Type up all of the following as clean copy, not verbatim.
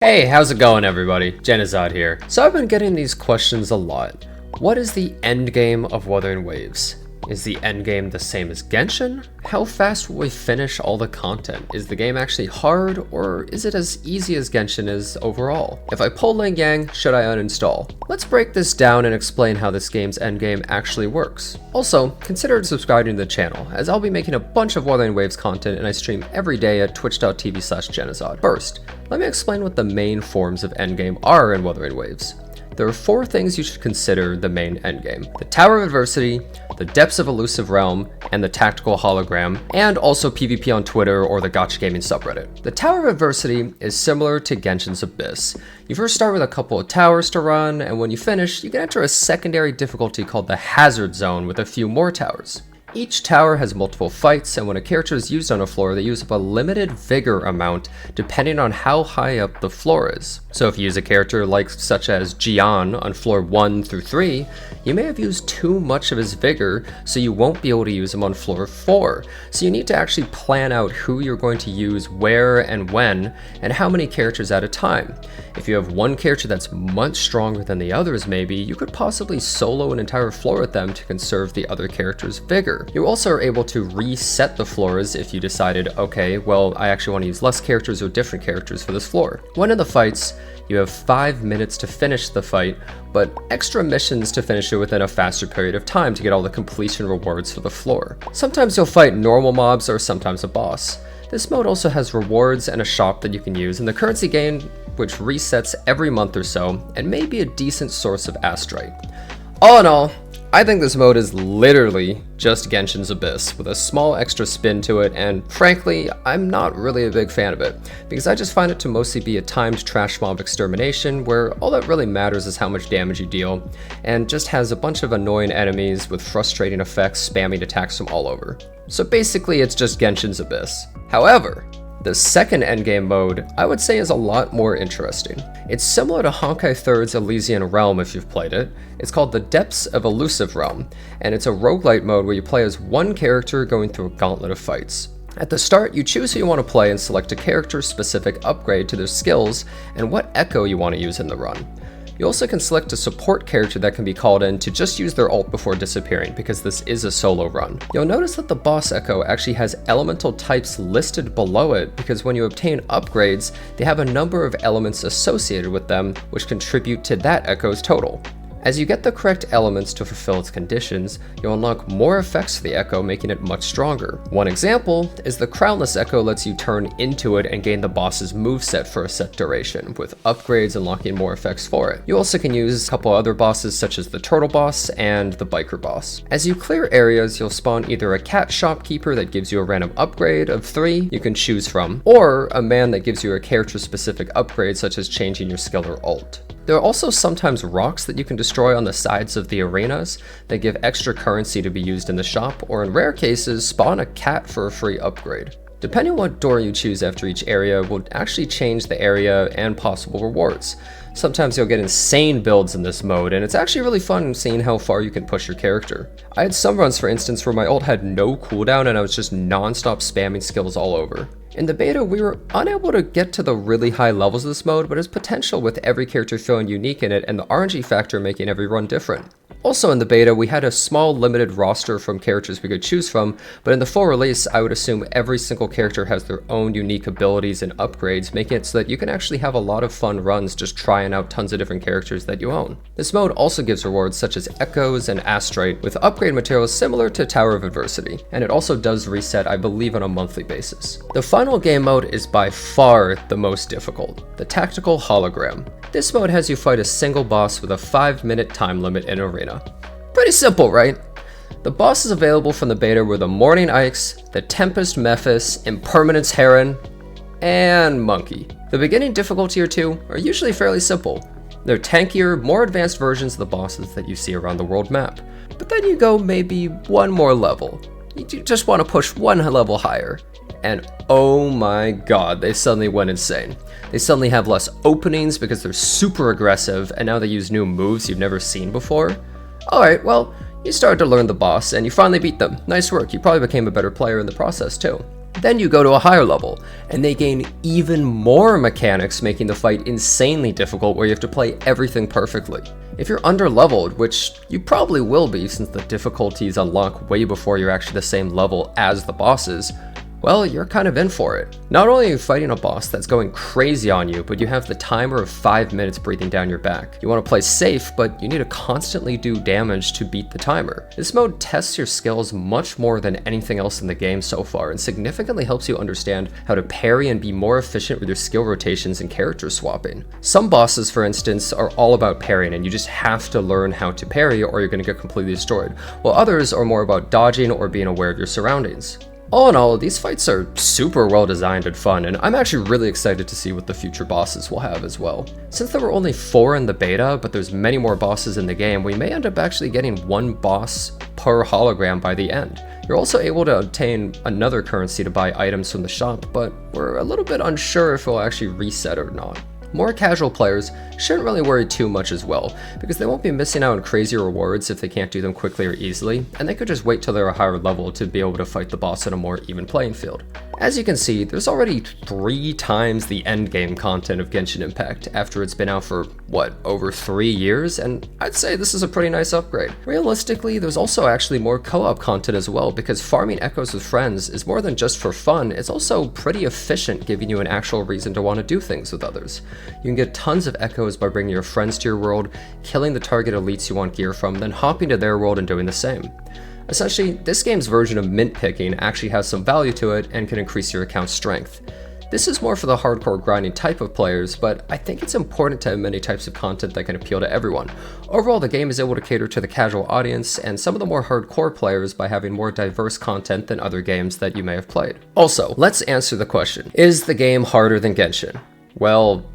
Hey, how's it going everybody? Jenazad here. So I've been getting these questions a lot. What is the endgame of Wuthering Waves? Is the endgame the same as Genshin? How fast will we finish all the content? Is the game actually hard, or is it as easy as Genshin is overall? If I pull Ling Yang, should I uninstall? Let's break this down and explain how this game's endgame actually works. Also, consider subscribing to the channel, as I'll be making a bunch of Wuthering Waves content and I stream every day at twitch.tv/Jenazad. First, let me explain what the main forms of endgame are in Wuthering Waves. There are 4 things you should consider the main endgame: the Tower of Adversity, the Depths of Illusive Realm, and the Tactical Hologram, and also PvP on Twitter or the Gotcha Gaming subreddit. The Tower of Adversity is similar to Genshin's Abyss. You first start with a couple of towers to run, and when you finish, you can enter a secondary difficulty called the Hazard Zone with a few more towers. Each tower has multiple fights, and when a character is used on a floor, they use up a limited vigor amount depending on how high up the floor is. So if you use a character such as Jian on floor 1 through 3, you may have used too much of his vigor, so you won't be able to use him on floor 4. So you need to actually plan out who you're going to use where and when, and how many characters at a time. If you have one character that's much stronger than the others maybe, you could possibly solo an entire floor with them to conserve the other character's vigor. You also are able to reset the floors if you decided, okay, well, I actually want to use less characters or different characters for this floor. When in the fights, you have 5 minutes to finish the fight, but extra missions to finish it within a faster period of time to get all the completion rewards for the floor. Sometimes you'll fight normal mobs or sometimes a boss. This mode also has rewards and a shop that you can use, and the currency gain, which resets every month or so, and may be a decent source of astrite. All in all, I think this mode is literally just Genshin's Abyss, with a small extra spin to it, and frankly, I'm not really a big fan of it, because I just find it to mostly be a timed trash mob extermination, where all that really matters is how much damage you deal, and just has a bunch of annoying enemies with frustrating effects spamming attacks from all over. So basically, it's just Genshin's Abyss. However, the second endgame mode, I would say, is a lot more interesting. It's similar to Honkai 3rd's Illusive Realm if you've played it. It's called the Depths of Illusive Realm, and it's a roguelite mode where you play as one character going through a gauntlet of fights. At the start, you choose who you want to play and select a character-specific upgrade to their skills and what echo you want to use in the run. You also can select a support character that can be called in to just use their ult before disappearing, because this is a solo run. You'll notice that the boss echo actually has elemental types listed below it, because when you obtain upgrades, they have a number of elements associated with them, which contribute to that echo's total. As you get the correct elements to fulfill its conditions, you'll unlock more effects to the echo, making it much stronger. One example is the Crownless Echo lets you turn into it and gain the boss's moveset for a set duration, with upgrades unlocking more effects for it. You also can use a couple other bosses such as the Turtle Boss and the Biker Boss. As you clear areas, you'll spawn either a cat shopkeeper that gives you a random upgrade of 3 you can choose from, or a man that gives you a character-specific upgrade such as changing your skill or ult. There are also sometimes rocks that you can destroy on the sides of the arenas that give extra currency to be used in the shop, or in rare cases, spawn a cat for a free upgrade. Depending on what door you choose after each area will actually change the area and possible rewards. Sometimes you'll get insane builds in this mode, and it's actually really fun seeing how far you can push your character. I had some runs, for instance, where my ult had no cooldown and I was just non-stop spamming skills all over. In the beta, we were unable to get to the really high levels of this mode, but its potential with every character feeling unique in it and the RNG factor making every run different. Also in the beta, we had a small limited roster from characters we could choose from, but in the full release, I would assume every single character has their own unique abilities and upgrades, making it so that you can actually have a lot of fun runs just trying out tons of different characters that you own. This mode also gives rewards such as echoes and astrite with upgrade materials similar to Tower of Adversity, and it also does reset, I believe, on a monthly basis. The final game mode is by far the most difficult, the Tactical Hologram. This mode has you fight a single boss with a 5-minute time limit in arena. Pretty simple, right? The bosses available from the beta were the Morning Ikes, the Tempest Mephis, Impermanence Heron, and Monkey. The beginning difficulty or 2 are usually fairly simple. They're tankier, more advanced versions of the bosses that you see around the world map. But then you go maybe one more level. You just want to push one level higher. And oh my god, they suddenly went insane. They suddenly have less openings because they're super aggressive, and now they use new moves you've never seen before. Alright, well, you started to learn the boss, and you finally beat them. Nice work, you probably became a better player in the process too. Then you go to a higher level, and they gain even more mechanics, making the fight insanely difficult where you have to play everything perfectly. If you're under-leveled, which you probably will be since the difficulties unlock way before you're actually the same level as the bosses, well, you're kind of in for it. Not only are you fighting a boss that's going crazy on you, but you have the timer of 5 minutes breathing down your back. You want to play safe, but you need to constantly do damage to beat the timer. This mode tests your skills much more than anything else in the game so far, and significantly helps you understand how to parry and be more efficient with your skill rotations and character swapping. Some bosses, for instance, are all about parrying, and you just have to learn how to parry or you're going to get completely destroyed, while others are more about dodging or being aware of your surroundings. All in all, these fights are super well designed and fun, and I'm actually really excited to see what the future bosses will have as well. Since there were only 4 in the beta, but there's many more bosses in the game, we may end up actually getting 1 boss per hologram by the end. You're also able to obtain another currency to buy items from the shop, but we're a little bit unsure if it'll actually reset or not. More casual players shouldn't really worry too much as well, because they won't be missing out on crazy rewards if they can't do them quickly or easily, and they could just wait till they're a higher level to be able to fight the boss on a more even playing field. As you can see, there's already 3 times the endgame content of Genshin Impact after it's been out for, what, over 3 years, and I'd say this is a pretty nice upgrade. Realistically, there's also actually more co-op content as well, because farming echoes with friends is more than just for fun, it's also pretty efficient, giving you an actual reason to want to do things with others. You can get tons of echoes by bringing your friends to your world, killing the target elites you want gear from, then hopping to their world and doing the same. Essentially, this game's version of mint picking actually has some value to it and can increase your account's strength. This is more for the hardcore grinding type of players, but I think it's important to have many types of content that can appeal to everyone. Overall, the game is able to cater to the casual audience and some of the more hardcore players by having more diverse content than other games that you may have played. Also, let's answer the question, is the game harder than Genshin? Well,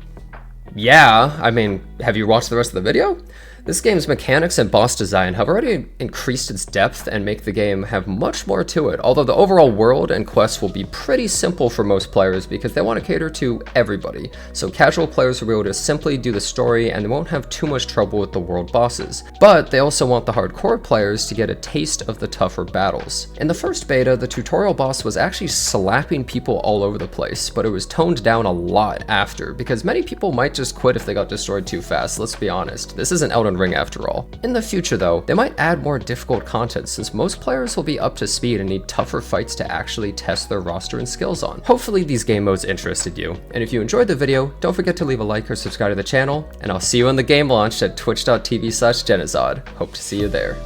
yeah, I mean, have you watched the rest of the video? This game's mechanics and boss design have already increased its depth and make the game have much more to it, although the overall world and quests will be pretty simple for most players because they want to cater to everybody, so casual players will be able to simply do the story and they won't have too much trouble with the world bosses. But they also want the hardcore players to get a taste of the tougher battles. In the first beta, the tutorial boss was actually slapping people all over the place, but it was toned down a lot after, because many people might just quit if they got destroyed too fast, let's be honest. This isn't Elden Ring after all. In the future though, they might add more difficult content since most players will be up to speed and need tougher fights to actually test their roster and skills on. Hopefully these game modes interested you, and if you enjoyed the video, don't forget to leave a like or subscribe to the channel, and I'll see you on the game launch at twitch.tv/Jenazad. Hope to see you there.